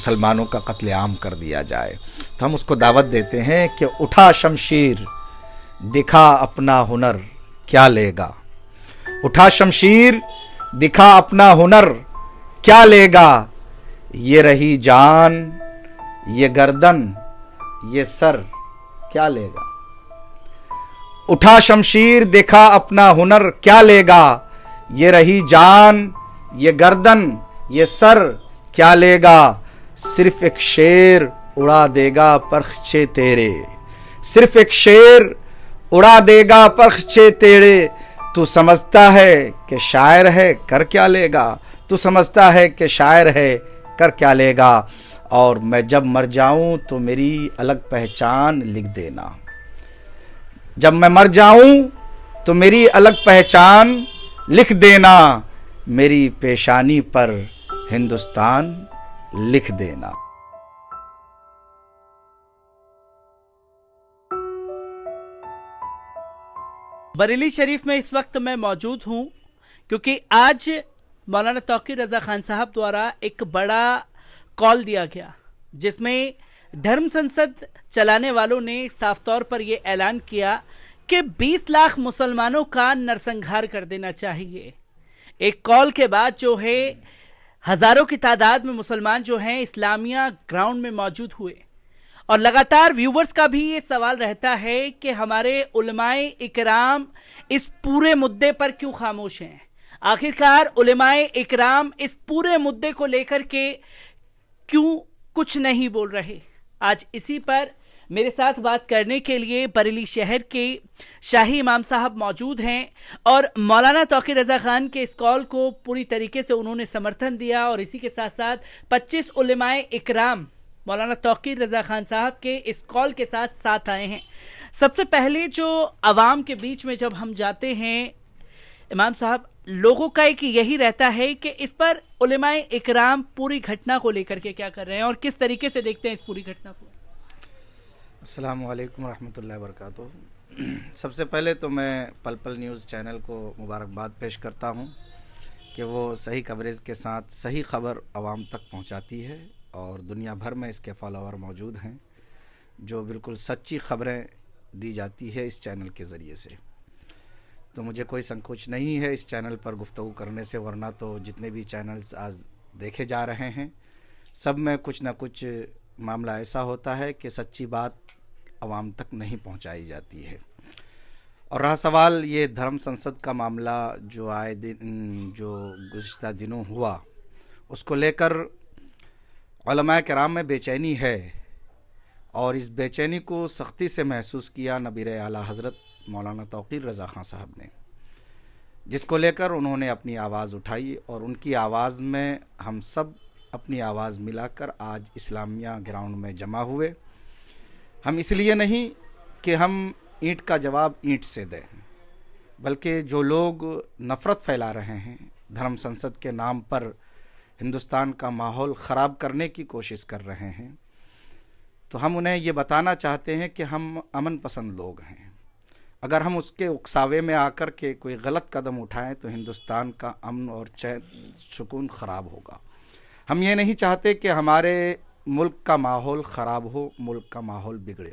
مسلمانوں کا قتل عام کر دیا جائے تو ہم اس کو دعوت دیتے ہیں کہ اٹھا شمشیر دکھا اپنا ہنر کیا لے گا. اٹھا شمشیر دکھا اپنا ہنر کیا لے گا. یہ رہی جان یہ گردن یہ سر کیا لے گا. اٹھا شمشیر دکھا اپنا ہنر کیا لے گا. یہ رہی جان یہ گردن یہ سر کیا لے گا. صرف ایک شیر اڑا دے گا پرخچے تیرے. صرف ایک شیر اڑا دے گا پرخچے تیرے. تو سمجھتا ہے کہ شاعر ہے کر کیا لے گا. تو سمجھتا ہے کہ شاعر ہے کر کیا لے گا. اور میں جب مر جاؤں تو میری الگ پہچان لکھ دینا. جب میں مر جاؤں تو میری الگ پہچان لکھ دینا. میری پیشانی پر ہندوستان لکھ دینا. بریلی شریف میں اس وقت میں موجود ہوں کیونکہ آج مولانا توقیر رضا خان صاحب دوارا ایک بڑا کال دیا گیا جس میں دھرم سنسد چلانے والوں نے صاف طور پر یہ اعلان کیا کہ 20 لاکھ مسلمانوں کا نرسنگھار کر دینا چاہیے. ایک کال کے بعد جو ہے ہزاروں کی تعداد میں مسلمان جو ہیں اسلامیہ گراؤنڈ میں موجود ہوئے اور لگاتار ویورز کا بھی یہ سوال رہتا ہے کہ ہمارے علماء اکرام اس پورے مدے پر کیوں خاموش ہیں. آخرکار علماء اکرام اس پورے مدے کو لے کر کے کیوں کچھ نہیں بول رہے. آج اسی پر میرے ساتھ بات کرنے کے لیے بریلی شہر کے شاہی امام صاحب موجود ہیں اور مولانا توقیر رضا خان کے اس کال کو پوری طریقے سے انہوں نے سمرتھن دیا اور اسی کے ساتھ ساتھ 25 علماء اکرام مولانا توقیر رضا خان صاحب کے اس کال کے ساتھ آئے ہیں. سب سے پہلے جو عوام کے بیچ میں جب ہم جاتے ہیں امام صاحب لوگوں کا ایک یہی رہتا ہے کہ اس پر علماء اکرام پوری گھٹنا کو لے کر کے کیا کر رہے ہیں اور کس طریقے سے دیکھتے ہیں اس پوری گھٹنا کو. السلام علیکم ورحمۃ اللہ وبرکاتہ. سب سے پہلے تو میں پل پل نیوز چینل کو مبارکباد پیش کرتا ہوں کہ وہ صحیح کوریج کے ساتھ صحیح خبر عوام تک پہنچاتی ہے اور دنیا بھر میں اس کے فالوور موجود ہیں جو بالکل سچی خبریں دی جاتی ہے اس چینل کے ذریعے سے. تو مجھے کوئی سنکوچ نہیں ہے اس چینل پر گفتگو کرنے سے، ورنہ تو جتنے بھی چینلز آج دیکھے جا رہے ہیں سب میں کچھ نہ کچھ معاملہ ایسا ہوتا ہے کہ سچی بات عوام تک نہیں پہنچائی جاتی ہے. اور رہا سوال یہ دھرم سنسد کا معاملہ جو آئے دن جو گزشتہ دنوں ہوا اس کو لے کر علماء کرام میں بے چینی ہے اور اس بے چینی کو سختی سے محسوس کیا نبیر اعلیٰ حضرت مولانا توقیر رضا خان صاحب نے، جس کو لے کر انہوں نے اپنی آواز اٹھائی اور ان کی آواز میں ہم سب اپنی آواز ملا کر آج اسلامیہ گراؤنڈ میں جمع ہوئے. ہم اس لیے نہیں کہ ہم اینٹ کا جواب اینٹ سے دیں، بلکہ جو لوگ نفرت پھیلا رہے ہیں دھرم سنسد کے نام پر ہندوستان کا ماحول خراب کرنے کی کوشش کر رہے ہیں، تو ہم انہیں یہ بتانا چاہتے ہیں کہ ہم امن پسند لوگ ہیں. اگر ہم اس کے اکساوے میں آ کر کے کوئی غلط قدم اٹھائیں تو ہندوستان کا امن اور چین سکون خراب ہوگا. ہم یہ نہیں چاہتے کہ ہمارے ملک کا ماحول خراب ہو، ملک کا ماحول بگڑے.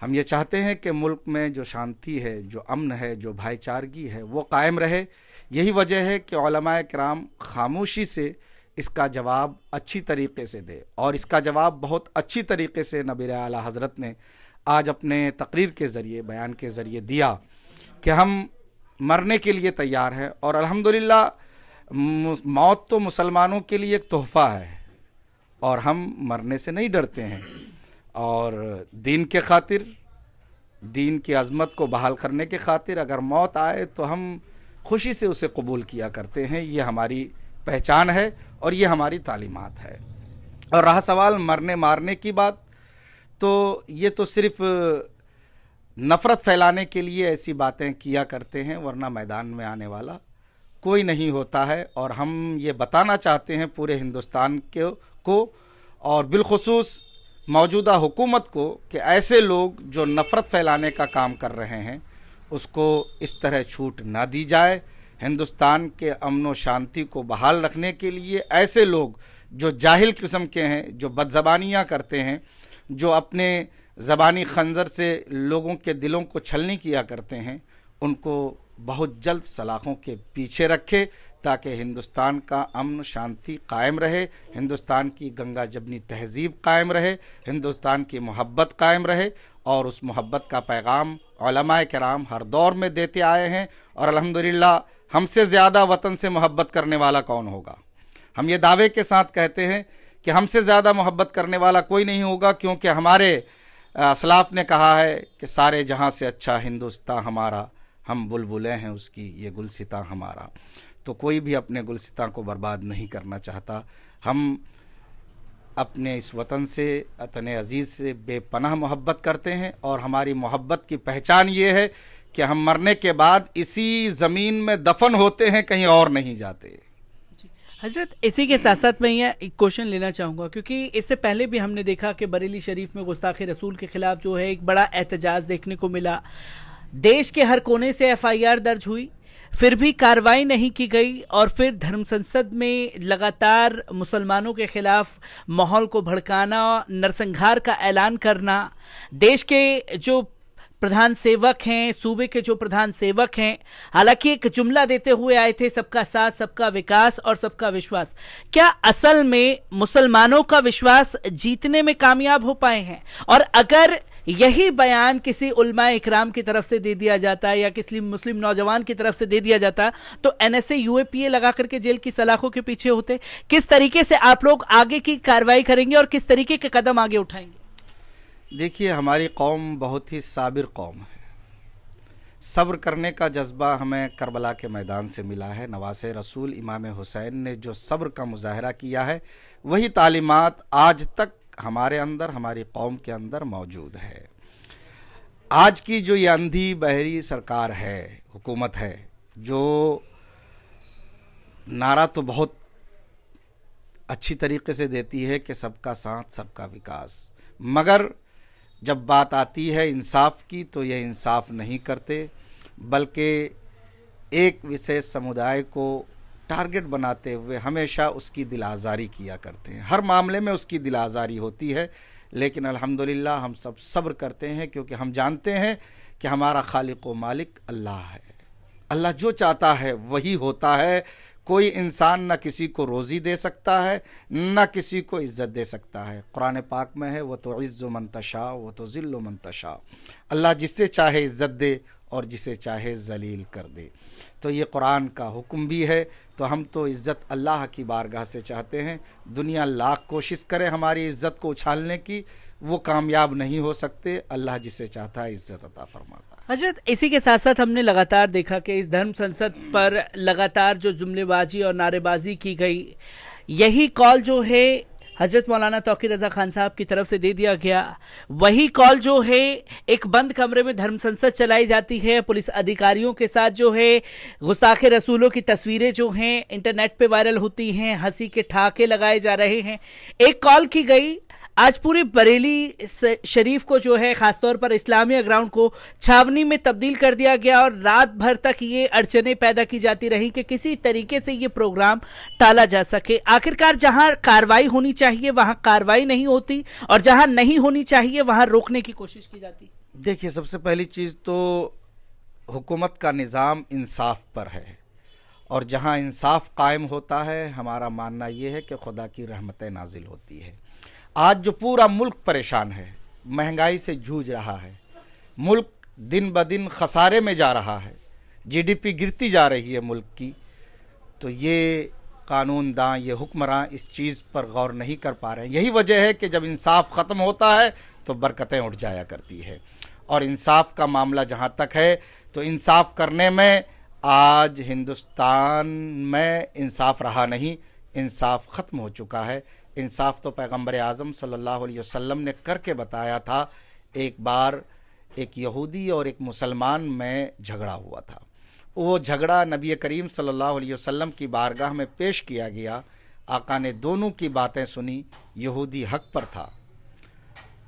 ہم یہ چاہتے ہیں کہ ملک میں جو شانتی ہے، جو امن ہے، جو بھائی چارگی ہے وہ قائم رہے. یہی وجہ ہے کہ علماء کرام خاموشی سے اس کا جواب اچھی طریقے سے دے اور اس کا جواب بہت اچھی طریقے سے نبیر اعلیٰ حضرت نے آج اپنے تقریر کے ذریعے بیان کے ذریعے دیا کہ ہم مرنے کے لیے تیار ہیں. اور الحمدللہ موت تو مسلمانوں کے لیے ایک تحفہ ہے اور ہم مرنے سے نہیں ڈرتے ہیں اور دین کے خاطر، دین کی عظمت کو بحال کرنے کے خاطر اگر موت آئے تو ہم خوشی سے اسے قبول کیا کرتے ہیں. یہ ہماری پہچان ہے اور یہ ہماری تعلیمات ہے. اور رہا سوال مرنے مارنے کی بات، تو یہ تو صرف نفرت پھیلانے کے لیے ایسی باتیں کیا کرتے ہیں، ورنہ میدان میں آنے والا کوئی نہیں ہوتا ہے. اور ہم یہ بتانا چاہتے ہیں پورے ہندوستان کو اور بالخصوص موجودہ حکومت کو کہ ایسے لوگ جو نفرت پھیلانے کا کام کر رہے ہیں اس کو اس طرح چھوٹ نہ دی جائے. ہندوستان کے امن و شانتی کو بحال رکھنے کے لیے ایسے لوگ جو جاہل قسم کے ہیں، جو بدزبانیاں کرتے ہیں، جو اپنے زبانی خنجر سے لوگوں کے دلوں کو چھلنی کیا کرتے ہیں، ان کو بہت جلد سلاخوں کے پیچھے رکھے تاکہ ہندوستان کا امن شانتی قائم رہے، ہندوستان کی گنگا جمنی تہذیب قائم رہے، ہندوستان کی محبت قائم رہے، اور اس محبت کا پیغام علماء کرام ہر دور میں دیتے آئے ہیں، اور الحمدللہ ہم سے زیادہ وطن سے محبت کرنے والا کون ہوگا؟ ہم یہ دعوے کے ساتھ کہتے ہیں کہ ہم سے زیادہ محبت کرنے والا کوئی نہیں ہوگا، کیونکہ ہمارے اسلاف نے کہا ہے کہ سارے جہاں سے اچھا ہندوستان ہمارا، ہم بلبلیں ہیں اس کی، یہ گلستاں ہمارا۔ تو کوئی بھی اپنے گلستاں کو برباد نہیں کرنا چاہتا۔ ہم اپنے اس وطن سے، وطن عزیز سے بے پناہ محبت کرتے ہیں، اور ہماری محبت کی پہچان یہ ہے کہ ہم مرنے کے بعد اسی زمین میں دفن ہوتے ہیں، کہیں اور نہیں جاتے۔ حضرت اسی کے ساتھ ساتھ میں یہ ایک کوشچن لینا چاہوں گا، کیونکہ اس سے پہلے بھی ہم نے دیکھا کہ بریلی شریف میں گستاخ رسول کے خلاف جو ہے ایک بڑا احتجاج دیکھنے کو ملا، دیش کے ہر کونے سے ایف آئی آر درج ہوئی، پھر بھی کارروائی نہیں کی گئی، اور پھر دھرم سنسد میں لگاتار مسلمانوں کے خلاف ماحول کو بھڑکانا، نرسنگھار کا اعلان کرنا، دیش کے جو پردھان سیوک ہیں، صوبے کے جو پردھان سیوک ہیں، حالانکہ ایک جملہ دیتے ہوئے آئے تھے، سب کا ساتھ، سب کا وکاس اور سب کا وشواس۔ کیا اصل میں مسلمانوں کا وشواس جیتنے میں کامیاب ہو پائے ہیں؟ اور اگر یہی بیان کسی علماء اکرام کی طرف سے دے دیا جاتا ہے یا کسی مسلم نوجوان کی طرف سے دے دیا جاتا تو این ایس اے یو اے پی اے لگا کر کے جیل کی سلاخوں کے پیچھے ہوتے؟ کس طریقے سے آپ لوگ آگے کی کارروائی کریں گے اور کس طریقے کے قدم آگے اٹھائیں گے؟ دیکھیے، ہماری قوم بہت ہی صابر قوم ہے۔ صبر کرنے کا جذبہ ہمیں کربلا کے میدان سے ملا ہے۔ نواسے رسول امام حسین نے جو صبر کا مظاہرہ کیا ہے، وہی تعلیمات آج تک ہمارے اندر، ہماری قوم کے اندر موجود ہے۔ آج کی جو یہ اندھی بہری سرکار ہے، حکومت ہے، جو نعرہ تو بہت اچھی طریقے سے دیتی ہے کہ سب کا ساتھ، سب کا وکاس، مگر جب بات آتی ہے انصاف کی تو یہ انصاف نہیں کرتے، بلکہ ایک وشیش سمودائے کو ٹارگٹ بناتے ہوئے ہمیشہ اس کی دل آزاری کیا کرتے ہیں۔ ہر معاملے میں اس کی دل آزاری ہوتی ہے، لیکن الحمدللہ ہم سب صبر کرتے ہیں، کیونکہ ہم جانتے ہیں کہ ہمارا خالق و مالک اللہ ہے۔ اللہ جو چاہتا ہے وہی ہوتا ہے۔ کوئی انسان نہ کسی کو روزی دے سکتا ہے، نہ کسی کو عزت دے سکتا ہے۔ قرآن پاک میں ہے وَتُعِزُّ مَن تَشَاءُ وَتُذِلُّ مَن تَشَاءُ، اللہ جس سے چاہے عزت دے اور جسے چاہے ذلیل کر دے۔ تو یہ قرآن کا حکم بھی ہے۔ تو ہم تو عزت اللہ کی بارگاہ سے چاہتے ہیں۔ دنیا لاکھ کوشش کرے ہماری عزت کو اچھالنے کی، وہ کامیاب نہیں ہو سکتے۔ اللہ جسے چاہتا ہے عزت عطا فرماتا ہے۔ حضرت اسی کے ساتھ ساتھ ہم نے لگاتار دیکھا کہ اس دھرم سنسد پر لگاتار جو جملے بازی اور نعرے بازی کی گئی، یہی کال جو ہے حضرت مولانا توقیر رضا خان صاحب کی طرف سے دے دیا گیا، وہی کال جو ہے ایک بند کمرے میں دھرم سنسد چلائی جاتی ہے، پولیس ادھیکاریوں کے ساتھ جو ہے گستاخ رسولوں کی تصویریں جو ہیں انٹرنیٹ پہ وائرل ہوتی ہیں، ہنسی کے ٹھاکے لگائے جا رہے ہیں۔ ایک کال کی گئی، آج پورے بریلی شریف کو جو ہے خاص طور پر اسلامیہ گراؤنڈ کو چھاونی میں تبدیل کر دیا گیا، اور رات بھر تک یہ اڑچنیں پیدا کی جاتی رہی کہ کسی طریقے سے یہ پروگرام ٹالا جا سکے۔ آخرکار جہاں کارروائی ہونی چاہیے وہاں کارروائی نہیں ہوتی، اور جہاں نہیں ہونی چاہیے وہاں روکنے کی کوشش کی جاتی۔ دیکھیے، سب سے پہلی چیز تو حکومت کا نظام انصاف پر ہے، اور جہاں انصاف قائم ہوتا ہے ہمارا ماننا یہ ہے کہ خدا کی رحمتیں نازل ہوتی ہے۔ آج جو پورا ملک پریشان ہے، مہنگائی سے جھوج رہا ہے، ملک دن بدن خسارے میں جا رہا ہے، جی ڈی پی گرتی جا رہی ہے ملک کی، تو یہ قانون داں، یہ حکمراں اس چیز پر غور نہیں کر پا رہے ہیں۔ یہی وجہ ہے کہ جب انصاف ختم ہوتا ہے تو برکتیں اٹھ جایا کرتی ہے، اور انصاف کا معاملہ جہاں تک ہے تو انصاف کرنے میں آج ہندوستان میں انصاف رہا نہیں، انصاف ختم ہو چکا ہے۔ انصاف تو پیغمبر اعظم صلی اللہ علیہ وسلم نے کر کے بتایا تھا۔ ایک بار ایک یہودی اور ایک مسلمان میں جھگڑا ہوا تھا، وہ جھگڑا نبی کریم صلی اللہ علیہ وسلم کی بارگاہ میں پیش کیا گیا۔ آقا نے دونوں کی باتیں سنی، یہودی حق پر تھا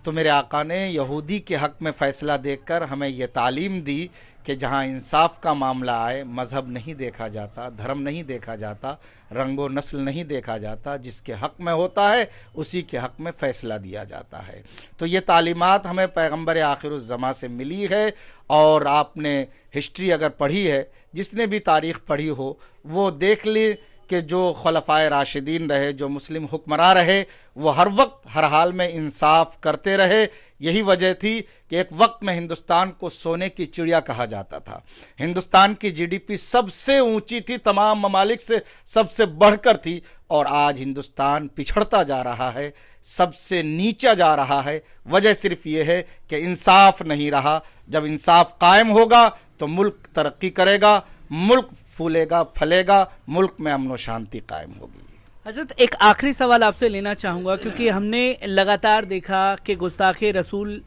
تو میرے آقا نے یہودی کے حق میں فیصلہ دیکھ کر ہمیں یہ تعلیم دی کہ جہاں انصاف کا معاملہ آئے مذہب نہیں دیکھا جاتا، دھرم نہیں دیکھا جاتا، رنگ و نسل نہیں دیکھا جاتا، جس کے حق میں ہوتا ہے اسی کے حق میں فیصلہ دیا جاتا ہے۔ تو یہ تعلیمات ہمیں پیغمبر آخر الزماں سے ملی ہے، اور آپ نے ہسٹری اگر پڑھی ہے، جس نے بھی تاریخ پڑھی ہو وہ دیکھ لی کہ جو خلفائے راشدین رہے، جو مسلم حکمراں رہے، وہ ہر وقت ہر حال میں انصاف کرتے رہے۔ یہی وجہ تھی کہ ایک وقت میں ہندوستان کو سونے کی چڑیا کہا جاتا تھا۔ ہندوستان کی جی ڈی پی سب سے اونچی تھی، تمام ممالک سے سب سے بڑھ کر تھی، اور آج ہندوستان پچھڑتا جا رہا ہے، سب سے نیچا جا رہا ہے۔ وجہ صرف یہ ہے کہ انصاف نہیں رہا۔ جب انصاف قائم ہوگا تو ملک ترقی کرے گا، ملک پھولے گا، پھلے گا، ملک میں امن و شانتی قائم ہوگی۔ حضرت ایک آخری سوال آپ سے لینا چاہوں گا، کیونکہ ہم نے لگاتار دیکھا کہ گستاخ رسول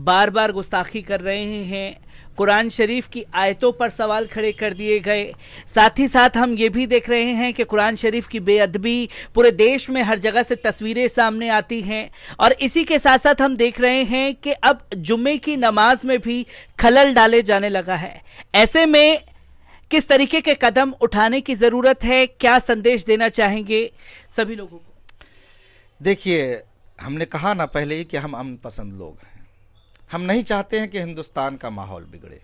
بار بار گستاخی کر رہے ہیں، قرآن شریف کی آیتوں پر سوال کھڑے کر دیے گئے، ساتھ ہی ساتھ ہم یہ بھی دیکھ رہے ہیں کہ قرآن شریف کی بے ادبی پورے دیش میں ہر جگہ سے تصویریں سامنے آتی ہیں، اور اسی کے ساتھ ساتھ ہم دیکھ رہے ہیں کہ اب جمعے کی نماز میں بھی خلل ڈالے جانے لگا ہے۔ ایسے میں کس طریقے کے قدم اٹھانے کی ضرورت ہے؟ کیا سندیش دینا چاہیں گے سبھی لوگوں کو؟ دیکھیے، ہم نے کہا نا پہلے ہی کہ ہم امن پسند لوگ ہیں۔ ہم نہیں چاہتے ہیں کہ ہندوستان کا ماحول بگڑے۔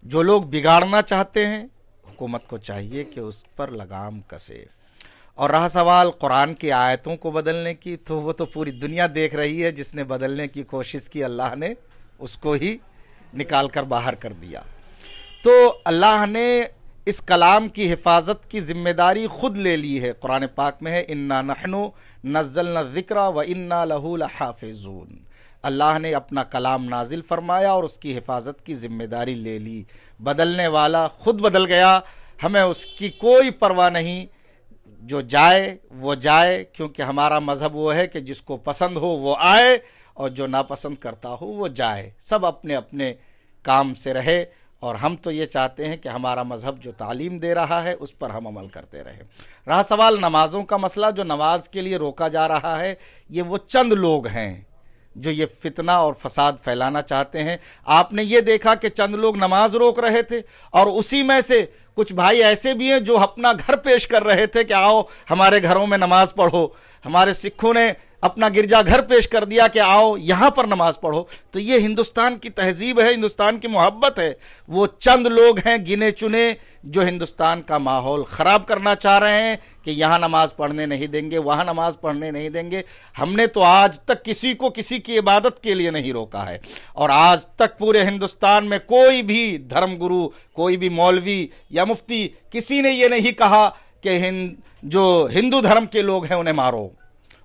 جو لوگ بگاڑنا چاہتے ہیں، حکومت کو چاہیے کہ اس پر لگام کسے۔ اور رہا سوال قرآن کی آیتوں کو بدلنے کی، تو وہ تو پوری دنیا دیکھ رہی ہے۔ جس نے بدلنے کی کوشش کی، اللہ نے اس کو ہی نکال کر باہر کر دیا۔ تو اللہ نے اس کلام کی حفاظت کی ذمہ داری خود لے لی ہے۔ قرآن پاک میں ہے انا نحن نزلنا الذکر وانا لہ لحافظون۔ اللہ نے اپنا کلام نازل فرمایا اور اس کی حفاظت کی ذمہ داری لے لی۔ بدلنے والا خود بدل گیا، ہمیں اس کی کوئی پرواہ نہیں۔ جو جائے وہ جائے، کیونکہ ہمارا مذہب وہ ہے کہ جس کو پسند ہو وہ آئے، اور جو ناپسند کرتا ہو وہ جائے۔ سب اپنے اپنے کام سے رہے، اور ہم تو یہ چاہتے ہیں کہ ہمارا مذہب جو تعلیم دے رہا ہے اس پر ہم عمل کرتے رہیں۔ رہا سوال نمازوں کا مسئلہ، جو نماز کے لیے روکا جا رہا ہے، یہ وہ چند لوگ ہیں جو یہ فتنہ اور فساد پھیلانا چاہتے ہیں۔ آپ نے یہ دیکھا کہ چند لوگ نماز روک رہے تھے، اور اسی میں سے کچھ بھائی ایسے بھی ہیں جو اپنا گھر پیش کر رہے تھے کہ آؤ ہمارے گھروں میں نماز پڑھو۔ ہمارے سکھوں نے اپنا گرجا گھر پیش کر دیا کہ آؤ یہاں پر نماز پڑھو۔ تو یہ ہندوستان کی تہذیب ہے، ہندوستان کی محبت ہے۔ وہ چند لوگ ہیں گنے چنے جو ہندوستان کا ماحول خراب کرنا چاہ رہے ہیں کہ یہاں نماز پڑھنے نہیں دیں گے، وہاں نماز پڑھنے نہیں دیں گے۔ ہم نے تو آج تک کسی کو کسی کی عبادت کے لیے نہیں روکا ہے، اور آج تک پورے ہندوستان میں کوئی بھی دھرم گرو، کوئی بھی مولوی یا مفتی، کسی نے یہ نہیں کہا کہ جو ہندو دھرم کے لوگ ہیں انہیں مارو،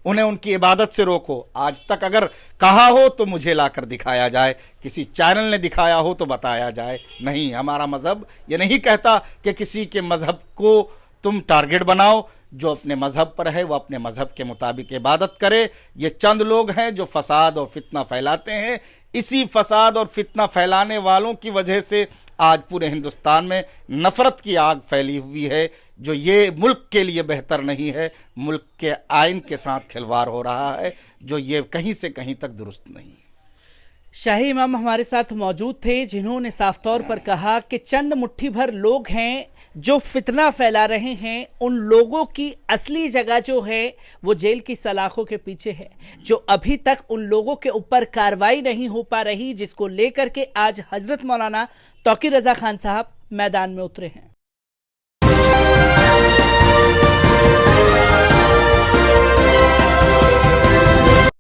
انہیں ان کی عبادت سے روکو۔ آج تک اگر کہا ہو تو مجھے لا کر دکھایا جائے، کسی چینل نے دکھایا ہو تو بتایا جائے۔ نہیں، ہمارا مذہب یہ نہیں کہتا کہ کسی کے مذہب کو تم ٹارگٹ بناؤ۔ جو اپنے مذہب پر ہے وہ اپنے مذہب کے مطابق عبادت کرے۔ یہ چند لوگ ہیں جو فساد اور فتنہ پھیلاتے ہیں۔ اسی فساد اور فتنہ پھیلانے والوں کی وجہ سے آج پورے ہندوستان میں نفرت کی آگ پھیلی ہوئی ہے، جو یہ ملک کے لیے بہتر نہیں ہے۔ ملک کے آئین کے ساتھ کھلواڑ ہو رہا ہے، جو یہ کہیں سے کہیں تک درست نہیں ہے۔ شاہی امام ہمارے ساتھ موجود تھے، جنہوں نے صاف طور پر کہا کہ چند مٹھی بھر لوگ ہیں جو فتنہ پھیلا رہے ہیں۔ ان لوگوں کی اصلی جگہ جو ہے وہ جیل کی سلاخوں کے پیچھے ہے، جو ابھی تک ان لوگوں کے اوپر کارروائی نہیں ہو پا رہی، جس کو لے کر کے آج حضرت مولانا توقیر رضا خان صاحب میدان میں اترے ہیں۔